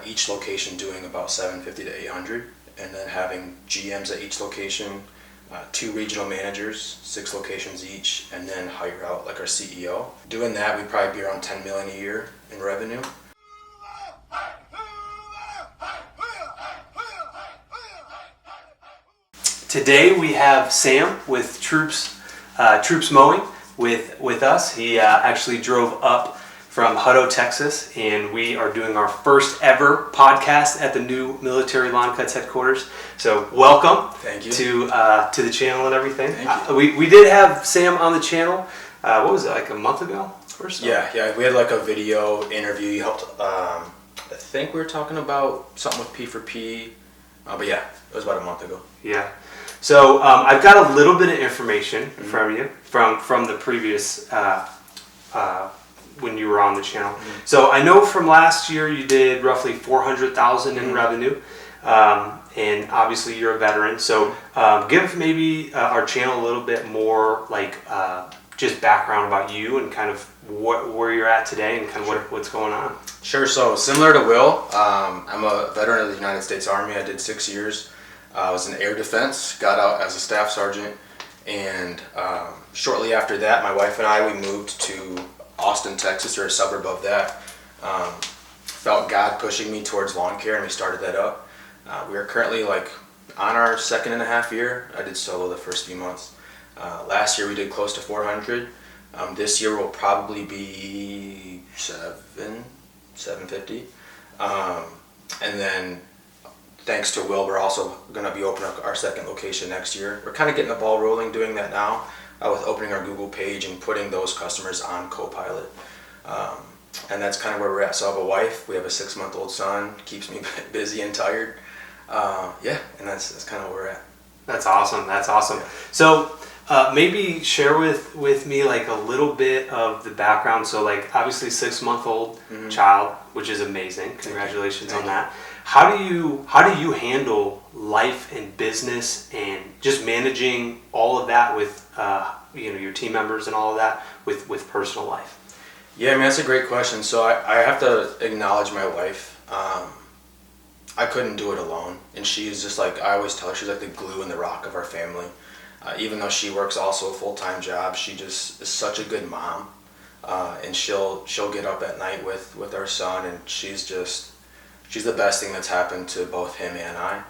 each location doing about 750 to 800, and then having GMs at each location, 2 regional managers, 6 locations each, and then hire out like our CEO. Doing that, we'd probably be around 10 million a year in revenue. Today we have Sam with Troops Mowing with us. He actually drove up from Hutto, Texas, and we are doing our first ever podcast at the new Military Lawn Cuts headquarters. So welcome. Thank you. To the channel and everything. Thank you. We did have Sam on the channel. What was it, like a month ago or so? Yeah. We had like a video interview. You helped. I think we were talking about something with P4P. But yeah, it was about a month ago. Yeah. So I've got a little bit of information from you from the previous when you were on the channel. So I know from last year you did roughly 400,000 in revenue, and obviously you're a veteran. So give maybe our channel a little bit more like just background about you and kind of where you're at today and kind of what's going on. Sure. So similar to Will, I'm a veteran of the United States Army. I did 6 years. I was in air defense, got out as a staff sergeant, and shortly after that, my wife and I, we moved to Austin, Texas, or a suburb of that. Felt God pushing me towards lawn care, and we started that up. We are currently like on our 2.5 year. I did solo the first few months. Last year we did close to 400. This year will probably be 750. And then thanks to Will, we're also going to be opening up our second location next year. We're kind of getting the ball rolling doing that now with opening our Google page and putting those customers on Copilot. And that's kind of where we're at. So I have a wife, we have a 6-month-old son, keeps me busy and tired. And that's kind of where we're at. That's awesome. Yeah. So maybe share with me like a little bit of the background. So like obviously 6-month-old child, which is amazing. Congratulations on that. How do you handle life and business and just managing all of that with your team members and all of that with personal life? Yeah, I mean, that's a great question. So I have to acknowledge my wife. I couldn't do it alone, and she's just like, I always tell her, she's like the glue and the rock of our family. Even though she works also a full-time job, she just is such a good mom, and she'll get up at night with our son, and she's the best thing that's happened to both him and I.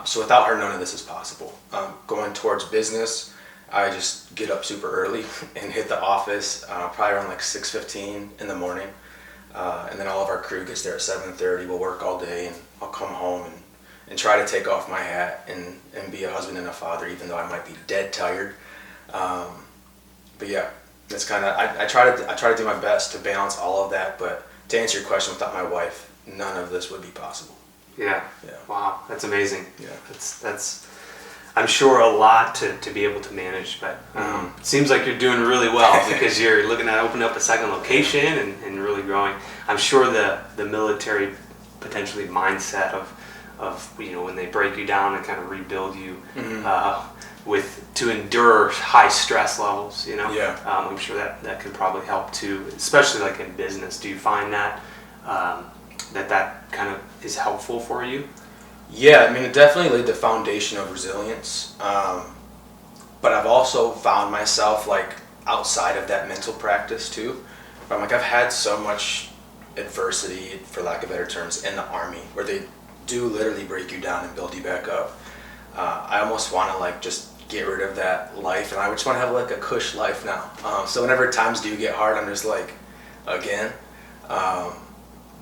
So without her, none of this is possible. Going towards business, I just get up super early and hit the office probably around like 6:15 in the morning, and then all of our crew gets there at 7:30. We'll work all day, and I'll come home and try to take off my hat and be a husband and a father, even though I might be dead tired. But yeah, that's kind of I try to do my best to balance all of that. But to answer your question, without my wife, none of this would be possible. Yeah. Wow, that's amazing. Yeah. That's I'm sure a lot to be able to manage, but it seems like you're doing really well because you're looking at opening up a second location and really growing. I'm sure the military potentially mindset of when they break you down and kind of rebuild you to endure high stress levels, I'm sure that can probably help too, especially like in business. Do you find that that kind of is helpful for you? Yeah, I mean, it definitely laid the foundation of resilience. But I've also found myself like outside of that mental practice too. I'm like, I've had so much adversity, for lack of better terms, in the Army where they do literally break you down and build you back up. I almost want to like just get rid of that life, and I just want to have like a cush life now. So whenever times do get hard, I'm just like, again.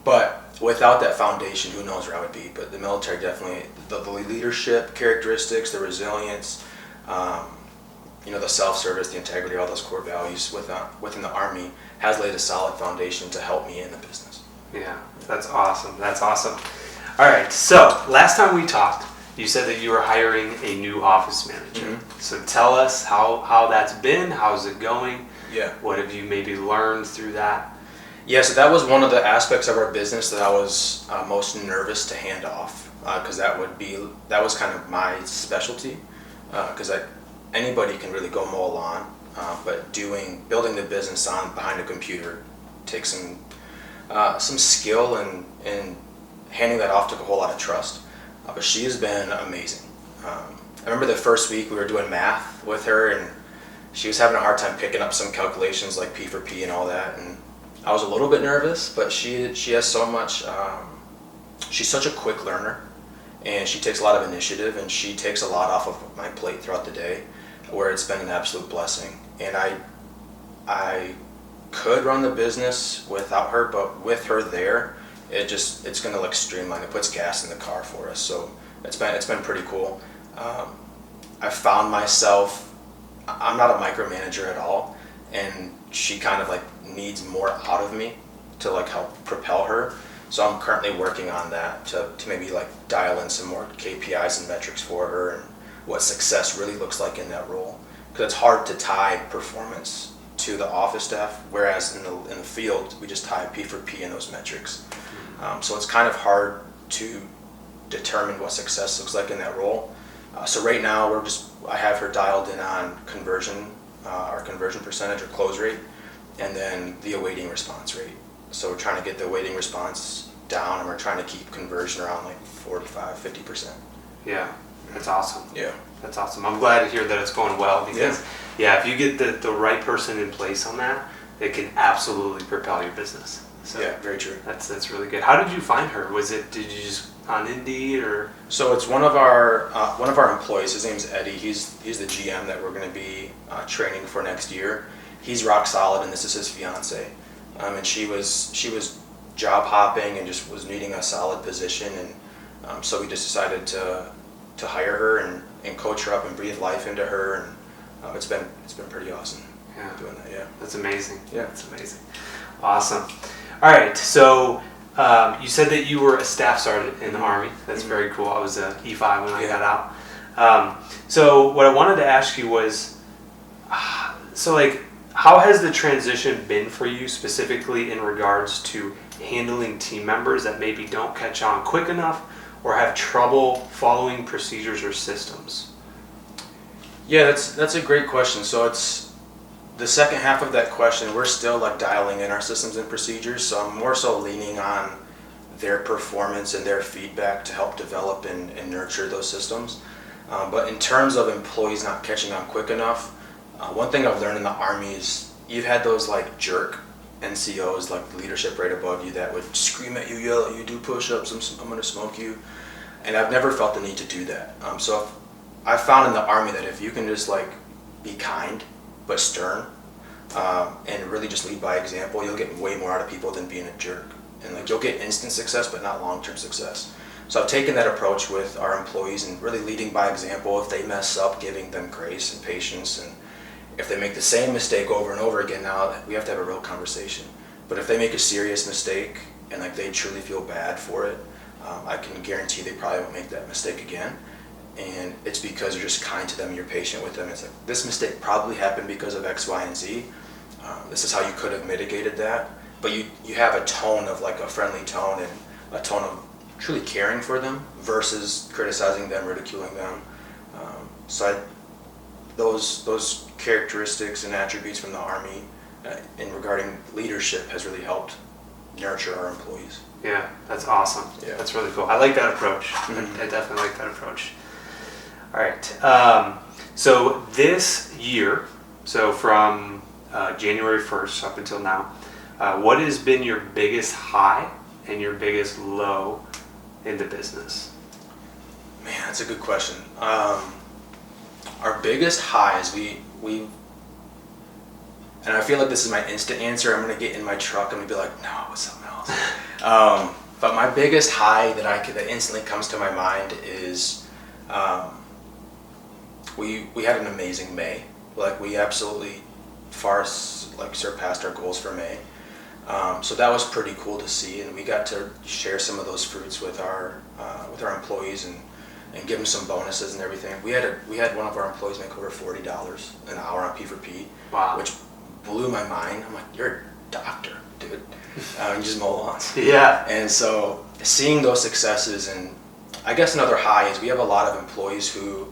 But without that foundation, who knows where I would be. But the military definitely, the leadership characteristics, the resilience, the self-service, the integrity, all those core values within the Army has laid a solid foundation to help me in the business. Yeah, that's awesome. All right, so last time we talked, you said that you were hiring a new office manager. So tell us how that's been, how's it going? Yeah. What have you maybe learned through that? Yeah, so that was one of the aspects of our business that I was most nervous to hand off, because that was kind of my specialty, because anybody can really go mow a lawn, but building the business behind a computer takes some skill and handing that off took a whole lot of trust. But she has been amazing. I remember the first week we were doing math with her, and she was having a hard time picking up some calculations like P for P and all that. And I was a little bit nervous, but she has so much. She's such a quick learner, and she takes a lot of initiative, and she takes a lot off of my plate throughout the day, where it's been an absolute blessing. And I could run the business without her, but with her there, it's gonna like streamline. It puts gas in the car for us. So it's been pretty cool. I found myself, I'm not a micromanager at all, and she kind of like needs more out of me to like help propel her. So I'm currently working on that to maybe like dial in some more KPIs and metrics for her and what success really looks like in that role. Because it's hard to tie performance to the office staff, whereas in the field we just tie P for P in those metrics. So it's kind of hard to determine what success looks like in that role. So right now I have her dialed in on conversion, our conversion percentage or close rate, and then the awaiting response rate. So we're trying to get the awaiting response down, and we're trying to keep conversion around like 45-50%. Yeah, that's awesome. Yeah. That's awesome. I'm glad to hear that it's going well, because if you get the right person in place on that, it can absolutely propel your business. So yeah, very true. That's really good. How did you find her? Did you just on Indeed or? So it's one of our employees. His name's Eddie. He's the GM that we're going to be training for next year. He's rock solid, and this is his fiance. And she was job hopping and just was needing a solid position, and so we just decided to hire her and coach her up and breathe life into her, and it's been pretty awesome. Yeah, doing that. Yeah, that's amazing. Yeah, that's amazing. Awesome. All right, so you said that you were a staff sergeant in the Army. That's very cool. I was a E5 when I got out. So what I wanted to ask you was, how has the transition been for you specifically in regards to handling team members that maybe don't catch on quick enough or have trouble following procedures or systems? Yeah, that's a great question. So it's the second half of that question. We're still like dialing in our systems and procedures. So I'm more so leaning on their performance and their feedback to help develop and nurture those systems. But in terms of employees not catching on quick enough, one thing I've learned in the Army is you've had those like jerk NCOs, like leadership right above you, that would scream at you, yell at you, do push-ups, I'm going to smoke you. And I've never felt the need to do that. So I found in the Army that if you can just like be kind but stern and really just lead by example, you'll get way more out of people than being a jerk. And like you'll get instant success but not long-term success. So I've taken that approach with our employees and really leading by example. If they mess up, giving them grace and patience, and if they make the same mistake over and over again, now we have to have a real conversation. But if they make a serious mistake and like they truly feel bad for it, I can guarantee they probably won't make that mistake again. And it's because you're just kind to them, you're patient with them. It's like, this mistake probably happened because of X, Y, and Z. This is how you could have mitigated that. But you have a tone of like a friendly tone and a tone of truly caring for them versus criticizing them, ridiculing them. Those characteristics and attributes from the Army in regarding leadership has really helped nurture our employees. Yeah, that's awesome. Yeah. That's really cool. I like that approach. Mm-hmm. I definitely like that approach. All right. So this year, so from January 1st up until now, what has been your biggest high and your biggest low in the business? Man, that's a good question. Our biggest high is we and I feel like this is my instant answer. I'm gonna get in my truck. I'm gonna be like, no, it's something else. But my biggest high that instantly comes to my mind is we had an amazing May. Like we absolutely surpassed our goals for May. So that was pretty cool to see, and we got to share some of those fruits with our employees and give them some bonuses and everything. We had one of our employees make over $40 an hour on P for P, wow, which blew my mind. I'm like, you're a doctor, dude. You just mow lawns. Yeah. And so seeing those successes, and I guess another high is we have a lot of employees who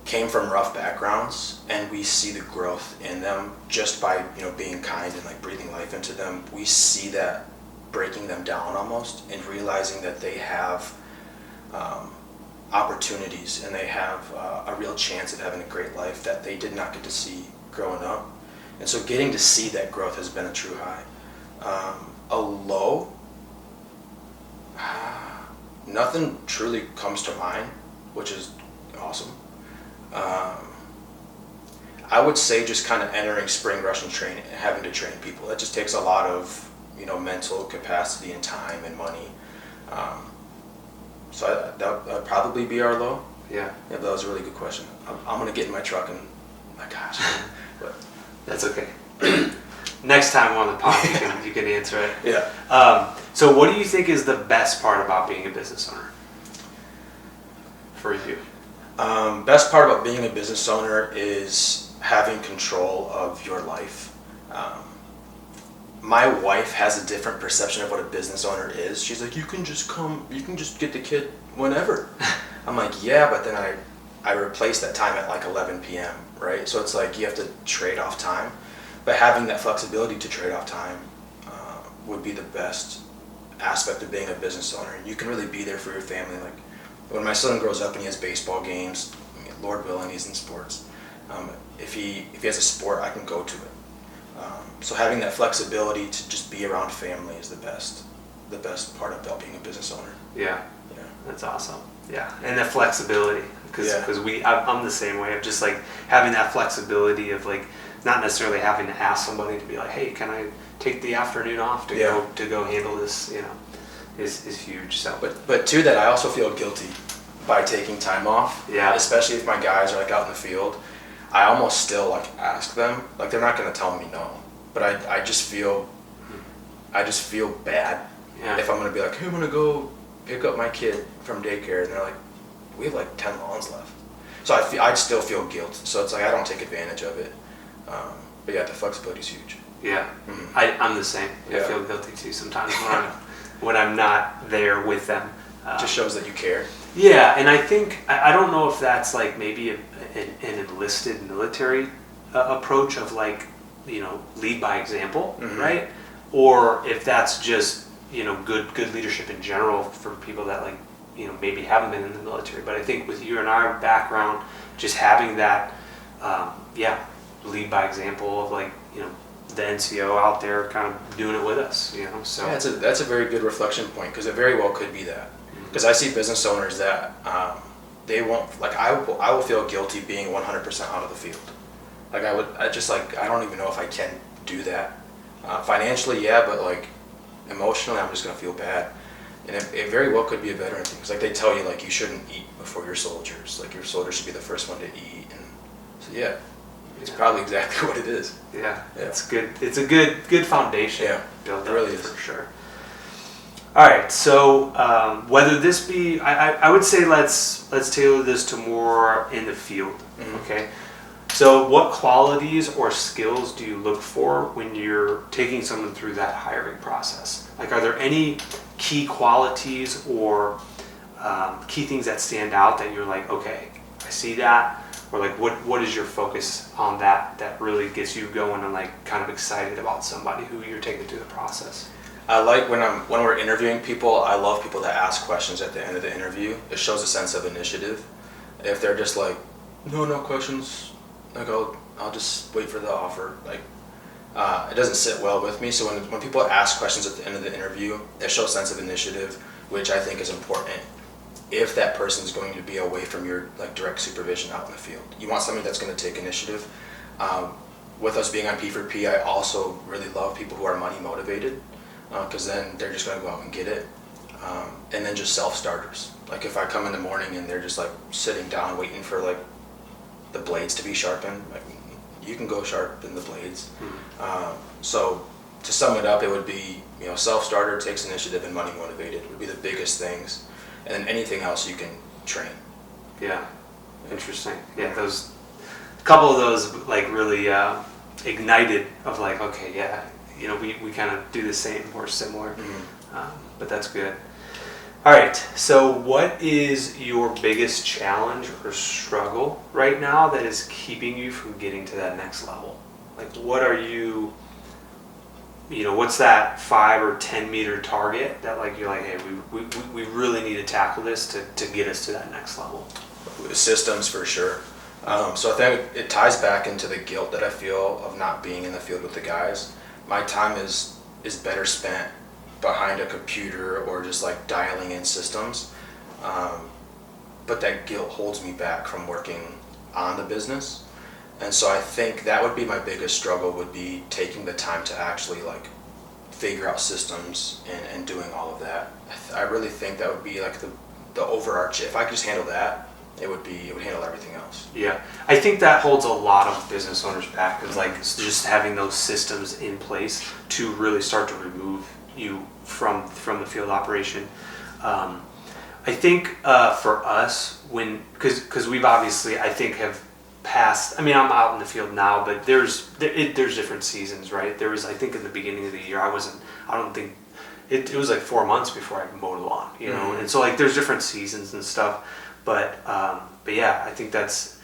came from rough backgrounds, and we see the growth in them just by being kind and like breathing life into them. We see that breaking them down almost, and realizing that they have opportunities and they have a real chance of having a great life that they did not get to see growing up. And so getting to see that growth has been a true high. A low, nothing truly comes to mind, which is awesome. I would say just kind of entering spring rush and training and having to train people. That just takes a lot of, mental capacity and time and money. So that would probably be our low. Yeah. Yeah, that was a really good question. I'm going to get in my truck and, my gosh. But That's okay. Next time on the pod, you can answer it. yeah. So what do you think is the best part about being a business owner for you? Best part about being a business owner is having control of your life. My wife has a different perception of what a business owner is. She's like, you can just get the kid whenever. I'm like, yeah, but then I replace that time at like 11 p.m., right? So it's like you have to trade off time. But having that flexibility to trade off time would be the best aspect of being a business owner. You can really be there for your family. Like when my son grows up and he has baseball games, Lord willing, he's in sports. If he has a sport, I can go to it. So having that flexibility to just be around family is the best part about being a business owner. Yeah. Yeah. That's awesome. Yeah, and the flexibility, because Yeah. I'm the same way of just like having that flexibility of like not necessarily having to ask somebody to be like, hey, can I take the afternoon off to Yeah. go handle this, is huge. So But to that, I also feel guilty by taking time off. Yeah. Especially if my guys are like out in the field, I almost still like ask them. Like they're not gonna tell me no, but I just feel bad Yeah. if I'm gonna be like, hey, I'm gonna go pick up my kid from daycare, and they're like, we have like 10 lawns left. So I'd still feel guilt. So it's like I don't take advantage of it. But yeah, the flexibility is huge. Yeah, Mhm. I'm the same. I Yeah. feel guilty too sometimes when I'm not there with them. Just shows that you care. Yeah, and I think I don't know if that's like maybe an enlisted military approach of like lead by example, Mhm. right? Or if that's just good leadership in general for people that like maybe haven't been in the military. But I think with you and our background, just having that lead by example of like the NCO out there kind of doing it with us, so Yeah, that's a very good reflection point, because it very well could be that. Because I see business owners that they won't, like I will feel guilty being 100% out of the field. Like I don't even know if I can do that. Financially, yeah, but like emotionally, I'm just gonna feel bad. And it very well could be a veteran thing. 'Cause like they tell you like you shouldn't eat before your soldiers. Like your soldiers should be the first one to eat. And so yeah, it's probably exactly what it is. Yeah, it's good. It's a good foundation. Yeah, built it really up is. for sure. All right, so whether this be, I would say let's tailor this to more in the field. Mhm. Okay, so what qualities or skills do you look for when you're taking someone through that hiring process? Like, are there any key qualities or key things that stand out that you're like, okay, I see that, or like what is your focus on that really gets you going and like kind of excited about somebody who you're taking through the process? I like when we're interviewing people, I love people that ask questions at the end of the interview. It shows a sense of initiative. If they're just like, no questions, like I'll just wait for the offer. Like, it doesn't sit well with me. So when people ask questions at the end of the interview, it shows a sense of initiative, which I think is important if that person is going to be away from your like direct supervision out in the field. You want somebody that's going to take initiative. With us being on P4P, I also really love people who are money motivated. Because then they're just going to go out and get it. And then just self-starters. Like if I come in the morning and they're just like sitting down waiting for like the blades to be sharpened, like you can go sharpen the blades. So to sum it up, it would be self-starter, takes initiative, and money motivated would be the biggest things. And then anything else you can train. Yeah, interesting. Yeah, those couple of those like really ignited of like, okay, yeah. We kind of do the same or similar, but that's good. All right, so what is your biggest challenge or struggle right now that is keeping you from getting to that next level? Like, what are you what's that 5 or 10 meter target that like you're like, hey, we really need to tackle this to get us to that next level? Systems for sure. So I think it ties back into the guilt that I feel of not being in the field with the guys. My time is better spent behind a computer or just like dialing in systems. But that guilt holds me back from working on the business. And so I think that would be my biggest struggle, would be taking the time to actually like figure out systems and doing all of that. I really think that would be like the overarching, if I could just handle that, it would handle everything else. Yeah, I think that holds a lot of business owners back, is like just having those systems in place to really start to remove you from the field operation. I think for us, because we've obviously, I think, have passed. I mean, I'm out in the field now, but there's different seasons, right? There was, I think, in the beginning of the year, I don't think it was like 4 months before I mowed a lawn, and so like there's different seasons and stuff. But yeah, I think that's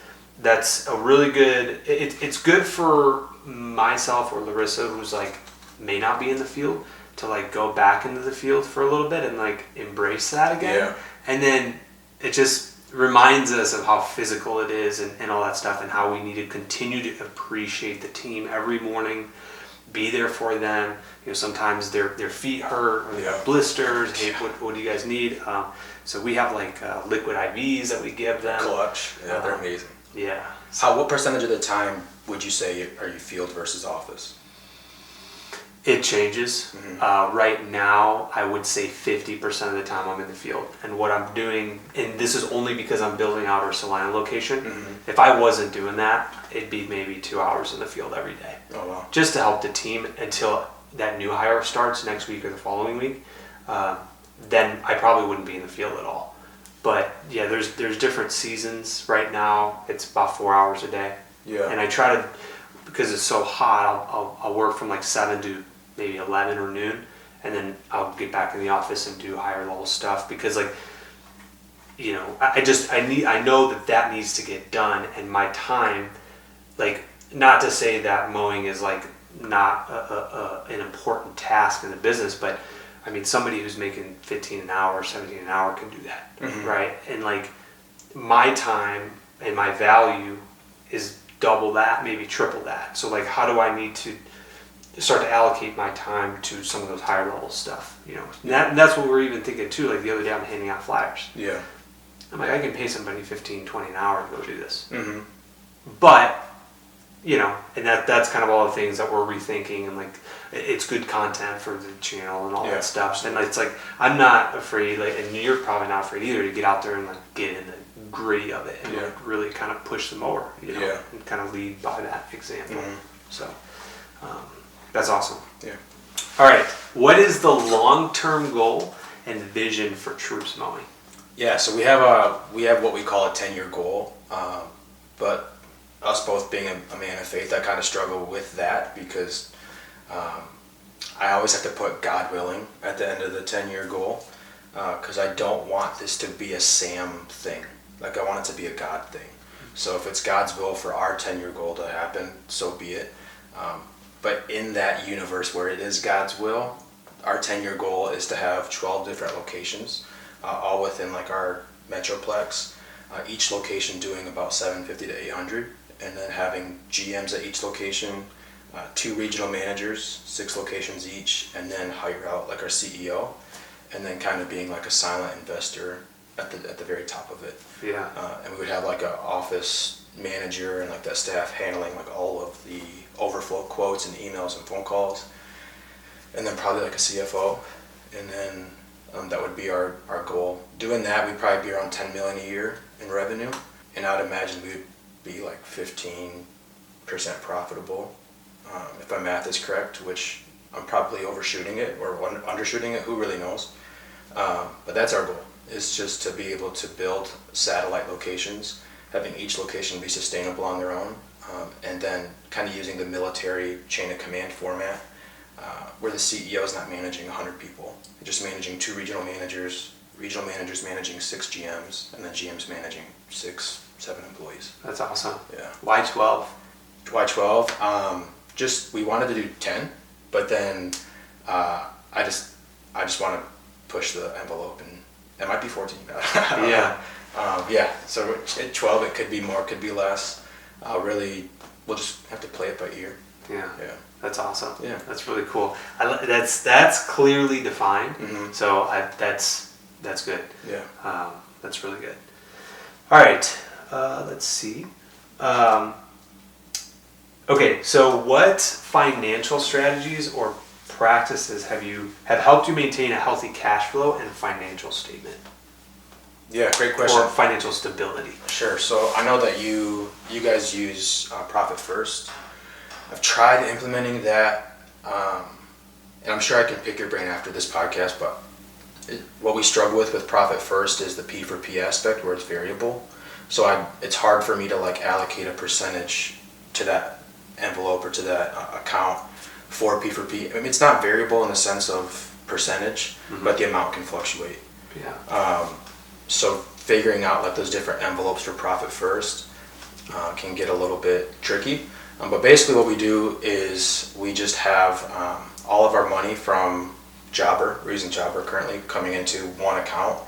a really good. It's good for myself or Larissa, who's like may not be in the field, to like go back into the field for a little bit and like embrace that again. Yeah. And then it just reminds us of how physical it is and all that stuff, and how we need to continue to appreciate the team every morning, be there for them. Sometimes their feet hurt or they have blisters. Hey, what do you guys need? So we have like liquid IVs that we give them. Clutch. Yeah, they're amazing. Yeah. What percentage of the time would you say are you field versus office? It changes. Right now, I would say 50% of the time I'm in the field. And what I'm doing, and this is only because I'm building out our Salina location. If I wasn't doing that, it'd be maybe 2 hours in the field every day. Oh, wow. Just to help the team until that new hire starts next week or the following week. Then I probably wouldn't be in the field at all. But yeah, there's different seasons. Right now, it's about 4 hours a day. Yeah. And I try to, because it's so hot, I'll work from like 7 to maybe 11 or noon, and then I'll get back in the office and do higher level stuff, because like, I know that needs to get done, and my time, like, not to say that mowing is like not an important task in the business, but I mean, somebody who's making 15 an hour, 17 an hour can do that, right? And like, my time and my value is double that, maybe triple that. So like, how do I need to start to allocate my time to some of those higher level stuff, And that's what we're even thinking too. Like the other day, I'm handing out flyers. Yeah. I'm like, I can pay somebody 15, 20 an hour to go do this. But, and that's kind of all the things that we're rethinking, and like, it's good content for the channel and all that stuff. And it's like, I'm not afraid, like, and you're probably not afraid either, to get out there and like get in the gritty of it and like really kind of push them over, and kind of lead by that example. So, that's awesome. Yeah. All right. What is the long-term goal and vision for Troops Mowing? Yeah. So we have what we call a 10-year goal, but us both being a man of faith, I kind of struggle with that, because I always have to put God willing at the end of the 10-year goal, because I don't want this to be a Sam thing. Like, I want it to be a God thing. So if it's God's will for our 10-year goal to happen, so be it. But in that universe where it is God's will, our 10-year goal is to have 12 different locations, all within like our metroplex, each location doing about 750 to 800, and then having GMs at each location, 2 regional managers, 6 locations each, and then hire out like our CEO, and then kind of being like a silent investor at the very top of it. Yeah. And we would have like an office manager and like that staff handling like all of the overflow quotes and emails and phone calls, and then probably like a CFO, and then that would be our goal. Doing that, we'd probably be around 10 million a year in revenue, and I'd imagine we'd be like 15% profitable, if my math is correct, which I'm probably overshooting it or undershooting it, who really knows. But that's our goal, is just to be able to build satellite locations, having each location be sustainable on their own, and then kind of using the military chain of command format, where the CEO is not managing 100 people, just managing 2 regional managers managing 6 GMs, and then GMs managing 6, 7 employees. That's awesome. Yeah. Why 12? Why 12? Just, we wanted to do 10, but then I just want to push the envelope, and it might be 14. Yeah. Yeah. So at 12, it could be more, could be less. Really, we'll just have to play it by ear. Yeah. Yeah. That's awesome. Yeah. That's really cool. That's clearly defined. Mm-hmm. So that's good. Yeah. That's really good. All right. Let's see. Okay. So what financial strategies or practices have helped you maintain a healthy cash flow and financial statement? Yeah, great question. Or financial stability. Sure. So I know that you guys use Profit First. I've tried implementing that, and I'm sure I can pick your brain after this podcast, but what we struggle with Profit First is the P for P aspect, where it's variable. So it's hard for me to like allocate a percentage to that envelope or to that account for P for P. I mean, it's not variable in the sense of percentage, but the amount can fluctuate. Yeah. So figuring out like those different envelopes for Profit First can get a little bit tricky. But basically what we do is we just have all of our money from Jobber, we're using Jobber currently, coming into one account.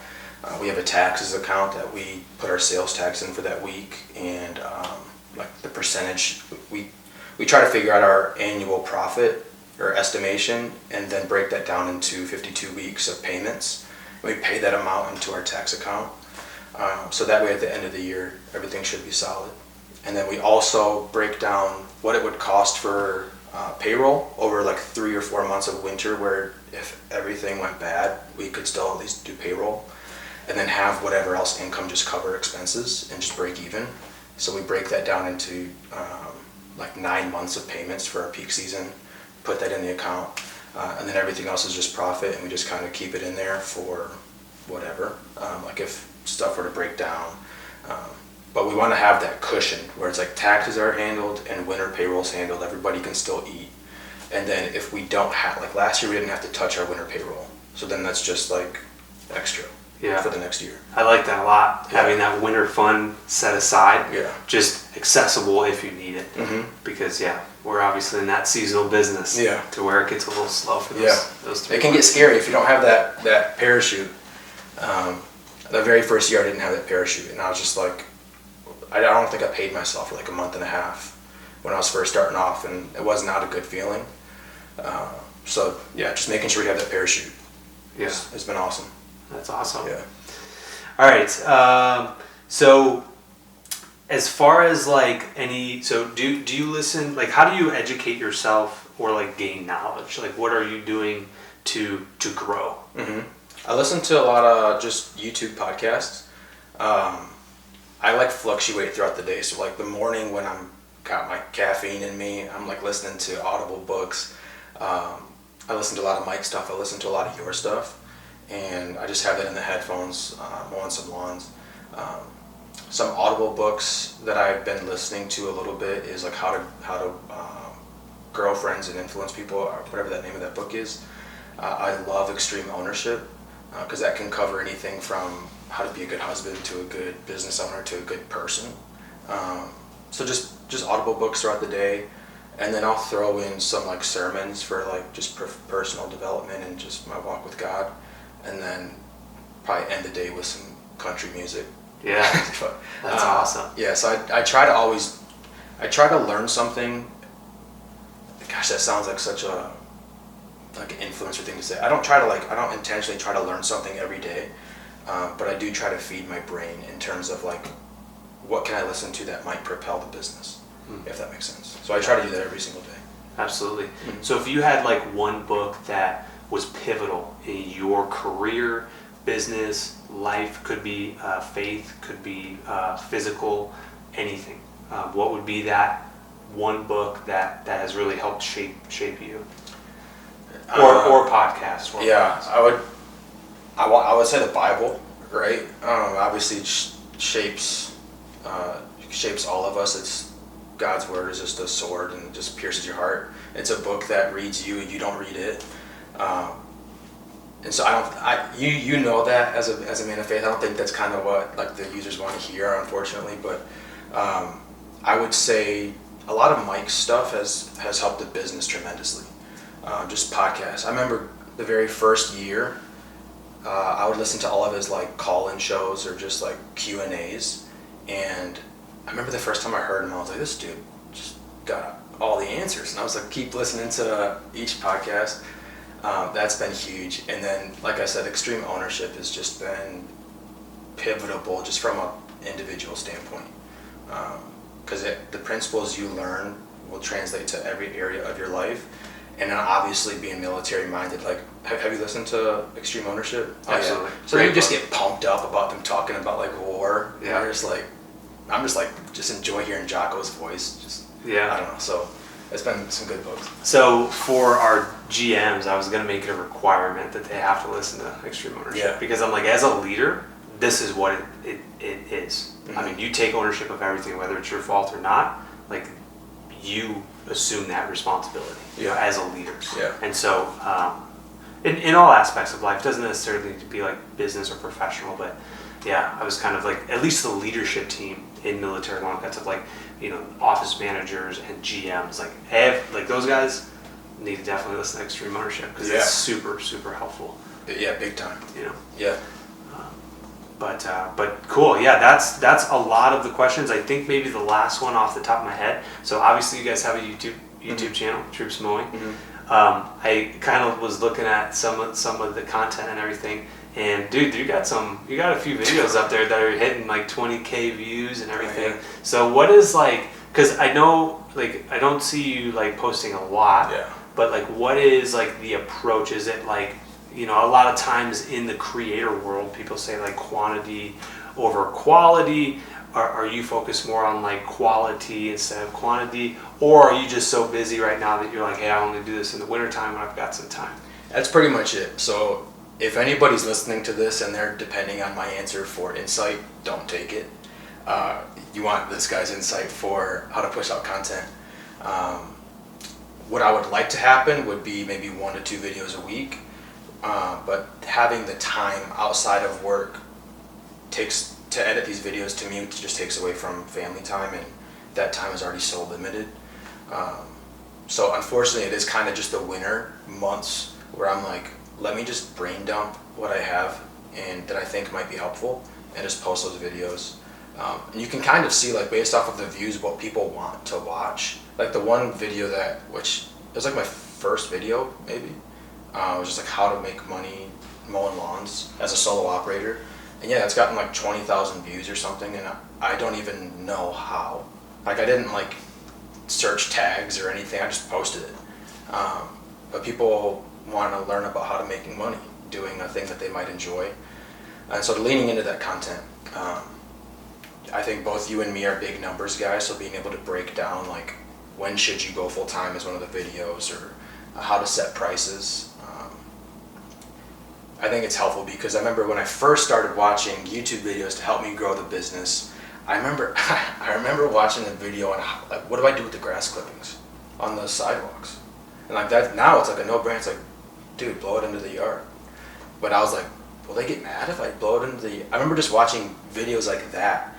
We have a taxes account that we put our sales tax in for that week, and like the percentage, we try to figure out our annual profit or estimation and then break that down into 52 weeks of payments. We pay that amount into our tax account. So that way at the end of the year, everything should be solid. And then we also break down what it would cost for payroll over like 3 or 4 months of winter, where if everything went bad, we could still at least do payroll, and then have whatever else income just cover expenses and just break even. So we break that down into like 9 months of payments for our peak season, put that in the account, and then everything else is just profit, and we just kind of keep it in there for whatever, like if stuff were to break down. But we want to have that cushion where it's like taxes are handled and winter payroll's handled, everybody can still eat. And then if we don't have, like last year we didn't have to touch our winter payroll, so then that's just like extra for the next year. I like that a lot, having that winter fund set aside, Yeah. just accessible if you need it. Because we're obviously in that seasonal business to where it gets a little slow for those 3 It can get scary if you don't have that parachute. The very first year I didn't have that parachute, and I was just like, I don't think I paid myself for like a month and a half when I was first starting off, and it was not a good feeling. So just making sure you have that parachute has been awesome. That's awesome. Yeah. All right. So as far as like do you listen, like how do you educate yourself or like gain knowledge? Like what are you doing to grow? I listen to a lot of just YouTube podcasts. I like fluctuate throughout the day. So like the morning when I'm got my caffeine in me, I'm like listening to Audible books. I listen to a lot of Mike stuff. I listen to a lot of your stuff, and I just have that in the headphones, mowing some lawns. Some Audible books that I've been listening to a little bit is like how to grow friends and influence people, or whatever that name of that book is. I love Extreme Ownership, because that can cover anything from how to be a good husband to a good business owner to a good person. So just Audible books throughout the day, and then I'll throw in some like sermons for like just personal development and just my walk with God, and then probably end the day with some country music. Yeah, But, that's awesome. Yeah, so I try to learn something. Gosh, that sounds like such a like an influencer thing to say. I don't intentionally try to learn something every day, but I do try to feed my brain in terms of like, what can I listen to that might propel the business, if that makes sense. So I try to do that every single day. Absolutely. So if you had like one book that was pivotal in your career, business, life, could be faith, could be physical, anything, what would be that one book that has really helped shape you? Or podcast. I would say the Bible, right? Obviously, shapes all of us. It's God's word is just a sword and it just pierces your heart. It's a book that reads you and you don't read it. And so you know that as a man of faith, I don't think that's kind of what like the users want to hear, unfortunately. But I would say a lot of Mike's stuff has helped the business tremendously. just podcasts. I remember the very first year, I would listen to all of his like call-in shows or just like Q&As, and I remember the first time I heard him, I was like, this dude just got all the answers, and I was like, keep listening to each podcast. That's been huge, and then like I said, extreme ownership has just been pivotal just from an individual standpoint, because the principles you learn will translate to every area of your life. And then obviously being military minded, like, have you listened to Extreme Ownership? Absolutely. Yeah. So you just get pumped up about them talking about like war. Yeah. I'm just like enjoy hearing Jocko's voice. Yeah. I don't know. So it's been some good books. So for our GMs, I was going to make it a requirement that they have to listen to Extreme Ownership. Yeah. Because I'm like, as a leader, this is what it is. Mm-hmm. I mean, you take ownership of everything, whether it's your fault or not. Like, you assume that responsibility, as a leader. Yeah. And so, in all aspects of life, doesn't necessarily need to be like business or professional, but yeah, I was kind of like, at least the leadership team in military long cuts of like, office managers and GMs, like those guys need to definitely listen to Extreme Ownership because it's super, super helpful. Yeah, big time. Yeah. But cool. Yeah, that's a lot of the questions. I think maybe the last one off the top of my head. So obviously you guys have a YouTube channel, Troops Mowing. I kind of was looking at some of the content and everything, and dude, you got a few videos up there that are hitting like 20K views and everything. Yeah. So what is like? Because I know like I don't see you like posting a lot. Yeah. But like, what is like the approach? Is it like, a lot of times in the creator world, people say like quantity over quality. Are you focused more on like quality instead of quantity? Or are you just so busy right now that you're like, hey, I only do this in the wintertime when I've got some time? That's pretty much it. So if anybody's listening to this and they're depending on my answer for insight, don't take it. You want this guy's insight for how to push out content. What I would like to happen would be maybe 1 to 2 videos a week. But having the time outside of work to edit these videos, to me, it just takes away from family time, and that time is already so limited. So unfortunately, it is kind of just the winter months where I'm like, let me just brain dump what I have and that I think might be helpful and just post those videos. And you can kind of see, like, based off of the views, what people want to watch. Like the one video which it was like my first video, maybe. It was just like how to make money mowing lawns as a solo operator. And yeah, it's gotten like 20,000 views or something, and I don't even know how. Like, I didn't like search tags or anything, I just posted it. But people want to learn about how to making money, doing a thing that they might enjoy. And so leaning into that content, I think both you and me are big numbers guys, so being able to break down like when should you go full time is one of the videos, or how to set prices. I think it's helpful because I remember when I first started watching YouTube videos to help me grow the business, I remember watching a video on like, what do I do with the grass clippings on the sidewalks? And like that, now it's like a no-brainer. It's like, dude, blow it into the yard. But I was like, will they get mad if I blow it into the... I remember just watching videos like that.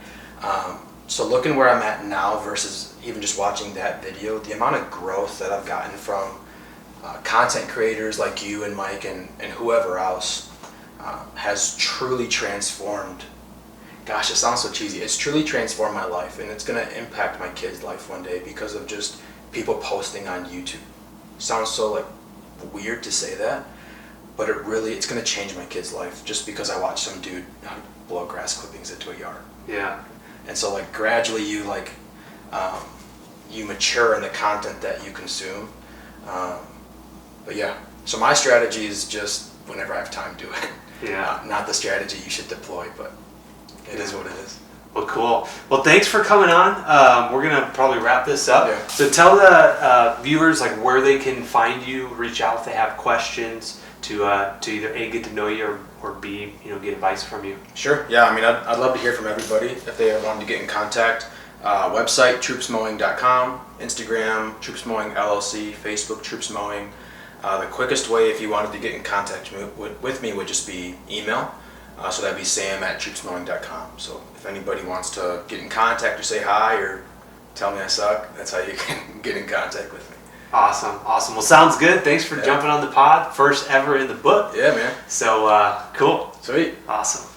So looking where I'm at now versus even just watching that video, the amount of growth that I've gotten from content creators like you and Mike and whoever else has truly transformed. Gosh, it sounds so cheesy. It's truly transformed my life, and it's going to impact my kid's life one day because of just people posting on YouTube. Sounds so like weird to say that, but it's going to change my kid's life just because I watched some dude blow grass clippings into a yard. Yeah. And so like gradually you like you mature in the content that you consume. But yeah, so my strategy is just whenever I have time, do it. Yeah. Not the strategy you should deploy, but it is what it is. Well, cool. Well, thanks for coming on. We're gonna probably wrap this up. Yeah. So tell the viewers like where they can find you, reach out if they have questions to either A, get to know you, or B, get advice from you. Sure. Yeah. I mean, I'd love to hear from everybody if they wanted to get in contact. Website troopsmowing.com, Instagram Troops Mowing LLC, Facebook Troops Mowing. The quickest way if you wanted to get in contact with me would just be email. So that'd be sam@troopsmowing.com. So if anybody wants to get in contact or say hi or tell me I suck, that's how you can get in contact with me. Awesome. Well, sounds good. Thanks for jumping on the pod. First ever in the book. Yeah, man. So, cool. Sweet. Awesome.